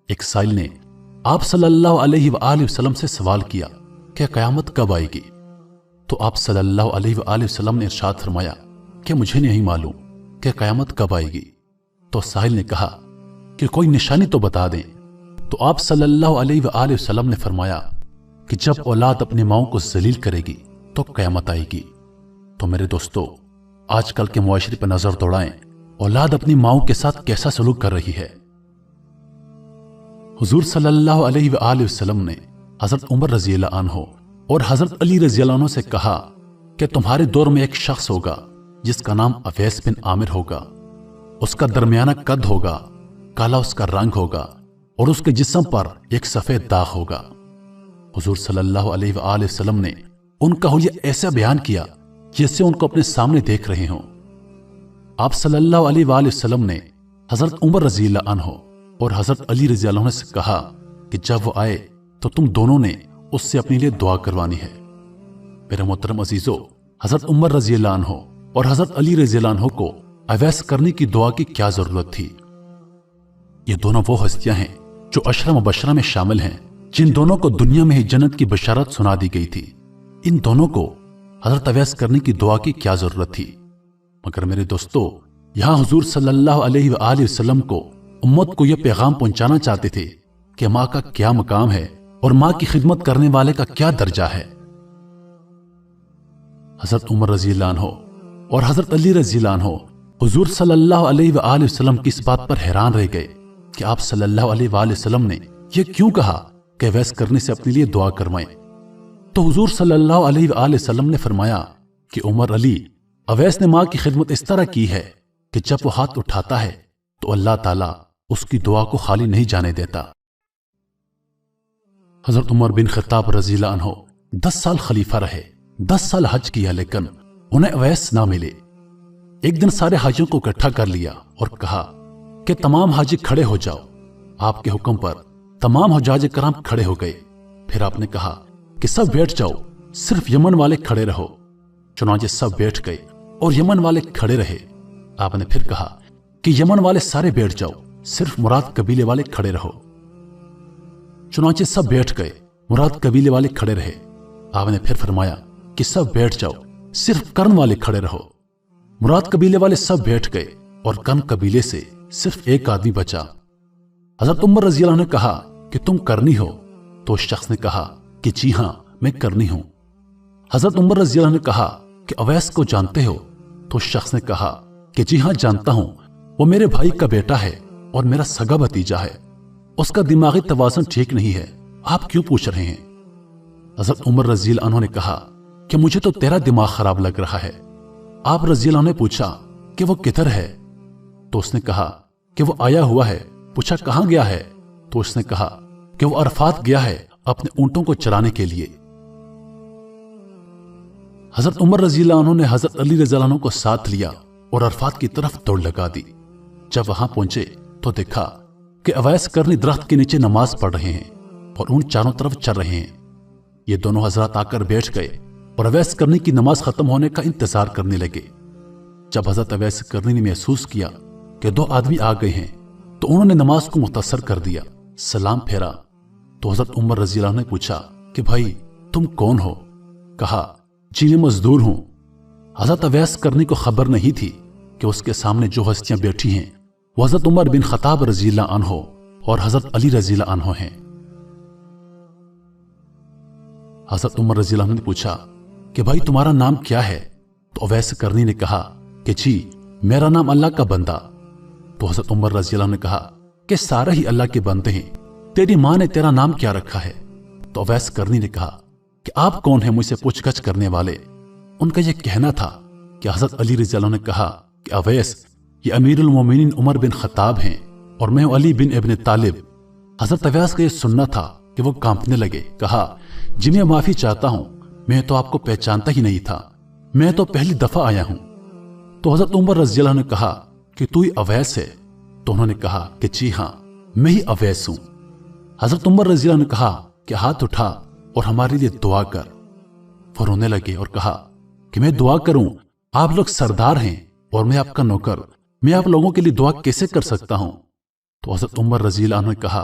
ایک سائل نے آپ صلی اللہ علیہ وآلہ وسلم سے سوال کیا کہ قیامت کب آئے گی؟ تو آپ صلی اللہ علیہ وآلہ وسلم نے ارشاد فرمایا کہ مجھے نہیں معلوم کہ قیامت کب آئے گی۔ تو سائل نے کہا کہ کوئی نشانی تو بتا دیں۔ تو آپ صلی اللہ علیہ وآلہ وسلم نے فرمایا کہ جب اولاد اپنی ماؤں کو ذلیل کرے گی تو قیامت آئے گی۔ تو میرے دوستو، آج کل کے معاشرے پر نظر دوڑائیں، اولاد اپنی ماؤں کے ساتھ کیسا سلوک کر رہی ہے۔ حضور صلی اللہ علیہ وآلہ وسلم نے حضرت عمر رضی اللہ عنہ اور حضرت علی رضی اللہ عنہ سے کہا کہ تمہارے دور میں ایک شخص ہوگا جس کا نام اویس بن عامر ہوگا۔ اس کا درمیانہ قد ہوگا، کالا اس کا رنگ ہوگا اور اس کے جسم پر ایک سفید داغ ہوگا۔ حضور صلی اللہ علیہ وآلہ وسلم نے ان کا حلیہ ایسا بیان کیا جیسے ان کو اپنے سامنے دیکھ رہے ہوں۔ آپ صلی اللہ علیہ وآلہ وسلم نے حضرت عمر رضی اللہ عنہ اور حضرت علی رضی اللہ عنہ سے کہا کہ جب وہ آئے تو تم دونوں نے اس سے اپنے لیے دعا کروانی ہے۔ میرے محترم عزیزو، حضرت عمر رضی اللہ عنہ اور حضرت علی رضی اللہ عنہ کو اویس کرنے کی دعا کی کیا ضرورت تھی؟ یہ دونوں وہ ہستیاں ہیں جو عشرہ مبشرہ میں شامل ہیں، جن دونوں کو دنیا میں ہی جنت کی بشارت سنا دی گئی تھی۔ ان دونوں کو حضرت اویس کرنے کی دعا کی کیا ضرورت تھی؟ مگر میرے دوستو، یہاں حضور صلی اللہ علیہ وآلہ وسلم کو امت کو یہ پیغام پہنچانا چاہتے تھے کہ ماں کا کیا مقام ہے اور ماں کی خدمت کرنے والے کا کیا درجہ ہے۔ حضرت عمر رضی اللہ عنہ اور حضرت علی رضی اللہ عنہ حضور صلی اللہ علیہ وآلہ وسلم کی اس بات پر حیران رہ گئے کہ آپ صلی اللہ علیہ وآلہ وسلم نے یہ کیوں کہا کہ اویس کرنے سے اپنے لیے دعا کروائیں۔ تو حضور صلی اللہ علیہ وآلہ وسلم نے فرمایا کہ عمر علی، اویس نے ماں کی خدمت اس طرح کی ہے کہ جب وہ ہاتھ اٹھاتا ہے تو اللہ تعالیٰ اس کی دعا کو خالی نہیں جانے دیتا۔ حضرت عمر بن خطاب رضی اللہ عنہ 10 سال خلیفہ رہے، 10 سال حج کیا، لیکن انہیں اویس نہ ملے۔ ایک دن سارے حاجیوں کو اکٹھا کر لیا اور کہا کہ تمام حاجی کھڑے ہو جاؤ۔ آپ کے حکم پر تمام حجاج کرام کھڑے ہو گئے۔ پھر آپ نے کہا کہ سب بیٹھ جاؤ، صرف یمن والے کھڑے رہو۔ چنانچہ سب بیٹھ گئے اور یمن والے کھڑے رہے۔ آپ نے پھر کہا کہ یمن والے سارے بیٹھ جاؤ، صرف مراد قبیلے والے کھڑے رہو۔ چنانچہ سب بیٹھ گئے، مراد قبیلے والے کھڑے رہے۔ آپ نے پھر فرمایا کہ سب بیٹھ جاؤ، صرف کرن والے کھڑے رہو۔ مراد قبیلے والے سب بیٹھ گئے اور کرن قبیلے سے صرف ایک آدمی بچا۔ حضرت عمر رضی اللہ عنہ نے کہا کہ تم کرنی ہو؟ تو اس شخص نے کہا کہ جی ہاں، میں کرنی ہوں۔ حضرت عمر رضی اللہ عنہ نے کہا کہ اویس کو جانتے ہو؟ تو اس شخص نے کہا کہ جی ہاں جانتا ہوں، وہ میرے بھائی کا بیٹا ہے اور میرا سگا بھتیجا ہے، اس کا دماغی توازن ٹھیک نہیں ہے، آپ کیوں پوچھ رہے ہیں؟ حضرت عمر رضی اللہ عنہ نے کہا کہ مجھے تو تیرا دماغ خراب لگ رہا ہے۔ آپ رضی اللہ عنہ نے پوچھا کہ وہ کدھر ہے؟ تو اس نے کہا کہ وہ آیا ہوا ہے۔ پوچھا کہاں گیا ہے؟ تو اس نے کہا کہ وہ عرفات گیا ہے اپنے اونٹوں کو چرانے کے لیے۔ حضرت عمر رضی اللہ عنہ نے حضرت علی رضی اللہ عنہ کو ساتھ لیا اور عرفات کی طرف دوڑ لگا دی۔ جب وہاں پہنچے تو دیکھا کہ اویس کرنی درخت کے نیچے نماز پڑھ رہے ہیں اور اونٹ چاروں طرف چر رہے ہیں۔ یہ دونوں حضرات آ کر بیٹھ گئے اور اویس کرنی کی نماز ختم ہونے کا انتظار کرنے لگے۔ جب حضرت اویس کرنی نے محسوس کیا کہ 2 آدمی آ گئے ہیں تو انہوں نے نماز کو مختصر کر دیا، سلام پھیرا۔ تو حضرت عمر رضی اللہ عنہ نے پوچھا کہ بھائی تم کون ہو؟ کہا جی میں مزدور ہوں۔ حضرت اویس کرنی کو خبر نہیں تھی کہ اس کے سامنے جو ہستیاں بیٹھی ہیں وہ حضرت عمر بن خطاب رضی اللہ عنہ اور حضرت علی رضی اللہ عنہ ہیں۔ حضرت عمر رضی اللہ عنہ نے پوچھا کہ بھائی تمہارا نام کیا ہے؟ تو اویس کرنی نے کہا کہ جی میرا نام اللہ کا بندہ۔ تو حضرت عمر رضی اللہ عنہ نے کہا کہ سارے ہی اللہ کے بندے ہیں، تیری ماں نے تیرا نام کیا رکھا ہے؟ تو اویس کرنی نے کہا کہ آپ کون ہیں مجھ سے پوچھ گچھ کرنے والے؟ ان کا یہ کہنا تھا کہ حضرت علی رضی اللہ عنہ نے کہا کہ اویس یہ امیر المومنین عمر بن خطاب ہیں اور میں علی بن ابن طالب۔ حضرت اویس کا یہ سننا تھا کہ وہ کانپنے لگے، کہا جی میں معافی چاہتا ہوں، میں تو آپ کو پہچانتا ہی نہیں تھا، میں تو پہلی دفعہ آیا ہوں۔ تو حضرت عمر رضی اللہ عنہ نے کہا کہ تو ہی اویس ہے؟ تو انہوں نے کہا کہ جی ہاں میں ہی اویس ہوں۔ حضرت عمر رضی اللہ عنہ نے کہا کہ ہاتھ اٹھا اور ہمارے لیے دعا کر۔ وہ رونے لگے اور کہا کہ میں دعا کروں؟ آپ لوگ سردار ہیں اور میں آپ کا نوکر، میں آپ لوگوں کے لیے دعا کیسے کر سکتا ہوں؟ تو حضرت عمر رضی اللہ عنہ نے کہا